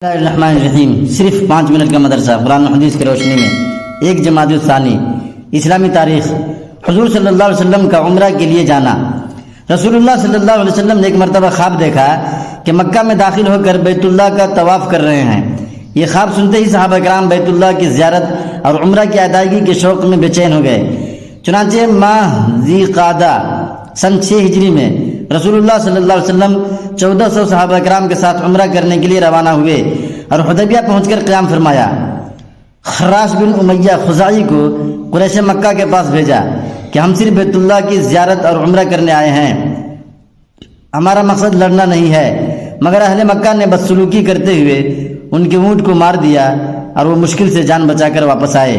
بسم اللہ الرحمن الرحیم۔ صرف 5 منٹ کا مدرسہ قرآن و حدیث کی روشنی میں 1 جمادی الثانی اسلامی تاریخ۔ حضور صلی اللہ علیہ وسلم کا عمرہ کے لیے جانا۔ رسول اللہ صلی اللہ علیہ وسلم نے ایک مرتبہ خواب دیکھا کہ مکہ میں داخل ہو کر بیت اللہ کا طواف کر رہے ہیں۔ یہ خواب سنتے ہی صحابہ کرام بیت اللہ کی زیارت اور عمرہ کی ادائیگی کے شوق میں بے چین ہو گئے۔ چنانچہ ماہ ذی قعدہ سن 6 ہجری میں رسول اللہ صلی اللہ علیہ وسلم 1400 صحابہ کرام کے ساتھ عمرہ کرنے کے لیے روانہ ہوئے اور حدیبیہ پہنچ کر قیام فرمایا۔ خراش بن امیہ خزاعی کو قریش مکہ کے پاس بھیجا کہ ہم صرف بیت اللہ کی زیارت اور عمرہ کرنے آئے ہیں، ہمارا مقصد لڑنا نہیں ہے، مگر اہل مکہ نے بدسلوکی کرتے ہوئے ان کے اونٹ کو مار دیا اور وہ مشکل سے جان بچا کر واپس آئے۔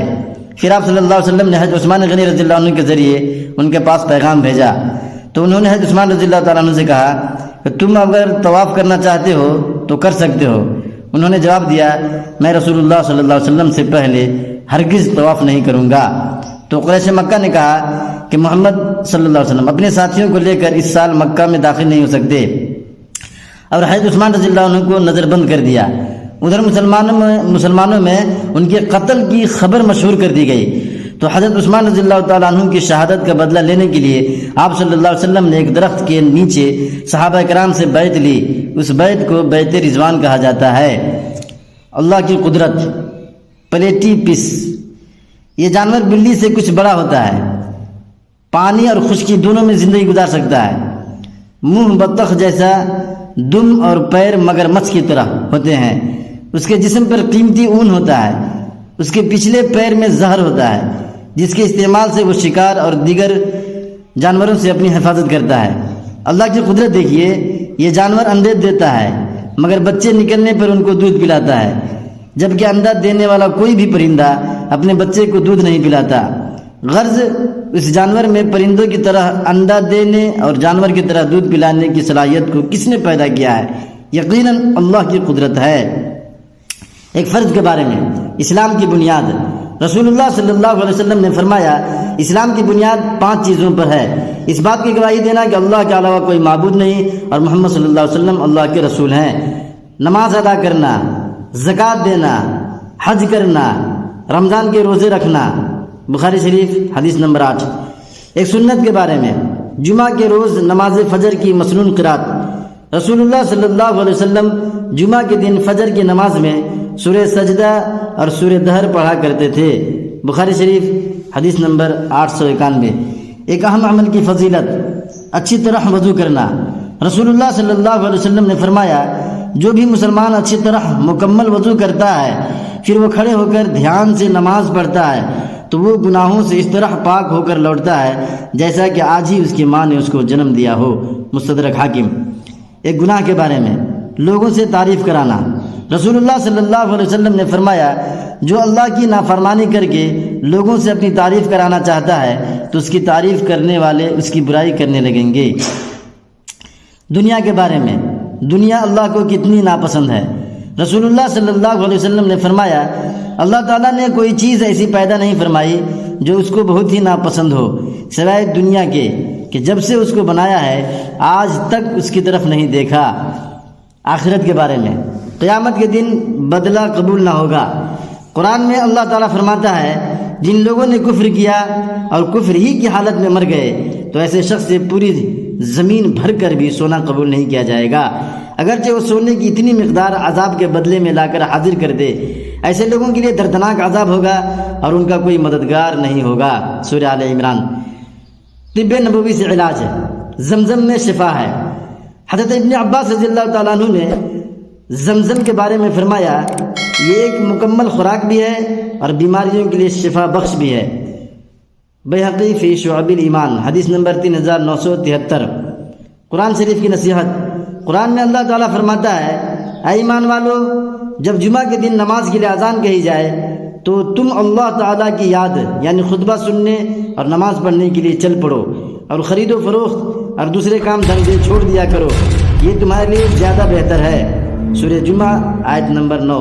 پھر آپ صلی اللہ علیہ وسلم نے حضرت عثمان غنی رضی اللہ عنہ کے ذریعے ان کے پاس پیغام بھیجا تو انہوں نے حضرت عثمان رضی اللہ تعالیٰ عنہ سے کہا کہ تم اگر طواف کرنا چاہتے ہو تو کر سکتے ہو۔ انہوں نے جواب دیا، میں رسول اللہ صلی اللہ علیہ وسلم سے پہلے ہرگز طواف نہیں کروں گا۔ تو قریش مکہ نے کہا کہ محمد صلی اللہ علیہ وسلم اپنے ساتھیوں کو لے کر اس سال مکہ میں داخل نہیں ہو سکتے، اور حضرت عثمان رضی اللہ عنہ کو نظر بند کر دیا۔ ادھر مسلمانوں میں ان کے قتل کی خبر مشہور کر دی گئی، تو حضرت عثمان رضی اللہ تعالیٰ عنہ کی شہادت کا بدلہ لینے کے لیے آپ صلی اللہ علیہ وسلم نے ایک درخت کے نیچے صحابہ کرام سے بیعت لی۔ اس بیعت کو بیعت رضوان کہا جاتا ہے۔ اللہ کی قدرت۔ پلیٹی پس، یہ جانور بلی سے کچھ بڑا ہوتا ہے، پانی اور خشکی دونوں میں زندگی گزار سکتا ہے۔ منہ بطخ جیسا، دم اور پیر مگر مچھ کی طرح ہوتے ہیں۔ اس کے جسم پر قیمتی اون ہوتا ہے۔ اس کے پچھلے پیر میں زہر ہوتا ہے جس کے استعمال سے وہ شکار اور دیگر جانوروں سے اپنی حفاظت کرتا ہے۔ اللہ کی قدرت دیکھیے، یہ جانور انڈے دیتا ہے مگر بچے نکلنے پر ان کو دودھ پلاتا ہے، جبکہ انڈا دینے والا کوئی بھی پرندہ اپنے بچے کو دودھ نہیں پلاتا۔ غرض اس جانور میں پرندوں کی طرح انڈا دینے اور جانور کی طرح دودھ پلانے کی صلاحیت کو کس نے پیدا کیا ہے؟ یقیناً اللہ کی قدرت ہے۔ ایک فرض کے بارے میں، اسلام کی بنیاد۔ رسول اللہ صلی اللہ علیہ وسلم نے فرمایا، اسلام کی بنیاد 5 چیزوں پر ہے۔ اس بات کی گواہی دینا کہ اللہ کے علاوہ کوئی معبود نہیں اور محمد صلی اللہ علیہ وسلم اللہ کے رسول ہیں، نماز ادا کرنا، زکوٰۃ دینا، حج کرنا، رمضان کے روزے رکھنا۔ بخاری شریف حدیث نمبر 8۔ ایک سنت کے بارے میں، جمعہ کے روز نماز فجر کی مسنون قرات۔ رسول اللہ صلی اللہ علیہ وسلم جمعہ کے دن فجر کی نماز میں سورہ سجدہ اور سورہ دہر پڑھا کرتے تھے۔ بخاری شریف حدیث نمبر 891۔ ایک اہم عمل کی فضیلت، اچھی طرح وضو کرنا۔ رسول اللہ صلی اللہ علیہ وسلم نے فرمایا، جو بھی مسلمان اچھی طرح مکمل وضو کرتا ہے پھر وہ کھڑے ہو کر دھیان سے نماز پڑھتا ہے تو وہ گناہوں سے اس طرح پاک ہو کر لوٹتا ہے جیسا کہ آج ہی اس کی ماں نے اس کو جنم دیا ہو۔ مستدرک حاکم۔ ایک گناہ کے بارے میں، لوگوں سے تعریف کرانا۔ رسول اللہ صلی اللہ علیہ وسلم نے فرمایا، جو اللہ کی نافرمانی کر کے لوگوں سے اپنی تعریف کرانا چاہتا ہے تو اس کی تعریف کرنے والے اس کی برائی کرنے لگیں گے۔ دنیا کے بارے میں، دنیا اللہ کو کتنی ناپسند ہے۔ رسول اللہ صلی اللہ علیہ وسلم نے فرمایا، اللہ تعالیٰ نے کوئی چیز ایسی پیدا نہیں فرمائی جو اس کو بہت ہی ناپسند ہو سوائے دنیا کے، کہ جب سے اس کو بنایا ہے آج تک اس کی طرف نہیں دیکھا۔ آخرت کے بارے میں، قیامت کے دن بدلہ قبول نہ ہوگا۔ قرآن میں اللہ تعالیٰ فرماتا ہے، جن لوگوں نے کفر کیا اور کفر ہی کی حالت میں مر گئے تو ایسے شخص سے پوری زمین بھر کر بھی سونا قبول نہیں کیا جائے گا، اگرچہ وہ سونے کی اتنی مقدار عذاب کے بدلے میں لا کر حاضر کر دے۔ ایسے لوگوں کے لیے دردناک عذاب ہوگا اور ان کا کوئی مددگار نہیں ہوگا۔ سورہ آل عمران۔ طب نبوی سے علاج ہے، زمزم میں شفا ہے۔ حضرت ابن عباس رضی اللہ تعالیٰ عنہ نے زمزم کے بارے میں فرمایا، یہ ایک مکمل خوراک بھی ہے اور بیماریوں کے لیے شفا بخش بھی ہے۔ بیہقی فی شعب الایمان حدیث نمبر 3973۔ قرآن شریف کی نصیحت۔ قرآن میں اللہ تعالیٰ فرماتا ہے، اے ایمان والو، جب جمعہ کے دن نماز کے لیے اذان کہی جائے تو تم اللہ تعالیٰ کی یاد یعنی خطبہ سننے اور نماز پڑھنے کے لیے چل پڑو، اور خرید و فروخت اور دوسرے کام دھندے چھوڑ دیا کرو، یہ تمہارے لیے زیادہ بہتر ہے۔ سورہ جمعہ آیت نمبر 9۔